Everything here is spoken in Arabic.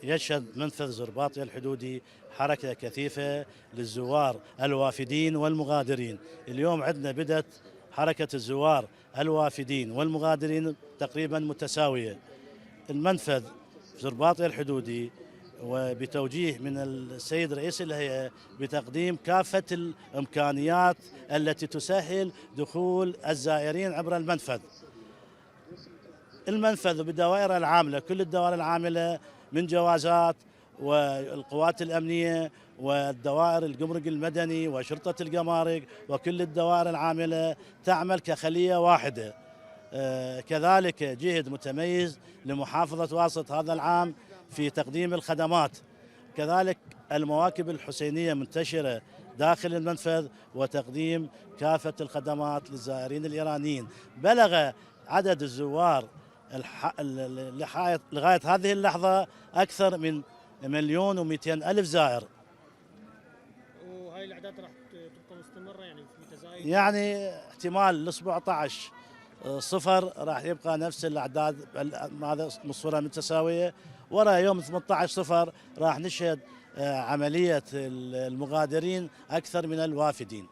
يشهد منفذ زرباطي الحدودي حركة كثيفة للزوار الوافدين والمغادرين. اليوم عندنا بدأت حركة الزوار الوافدين والمغادرين تقريبا متساوية. المنفذ زرباطي الحدودي وبتوجيه من السيد رئيس الهيئة بتقديم كافة الإمكانيات التي تسهل دخول الزائرين عبر المنفذ. المنفذ بالدوائر العاملة، كل الدوائر العاملة من جوازات والقوات الأمنية والدوائر الجمرك المدني وشرطة الجمارك وكل الدوائر العاملة تعمل كخلية واحدة. كذلك جهد متميز لمحافظة واسط هذا العام في تقديم الخدمات. كذلك المواكب الحسينية منتشرة داخل المنفذ وتقديم كافة الخدمات للزائرين الإيرانيين. بلغ عدد الزوار لغاية هذه اللحظة أكثر من 1,200,000 زائر. وهاي الأعداد راح تبقى مستمرة يعني في متزايد؟ يعني احتمال الأسبوع 18 صفر راح يبقى نفس الأعداد، هذا الصورة متساوية. وراء يوم 18 صفر راح نشهد عملية المغادرين أكثر من الوافدين.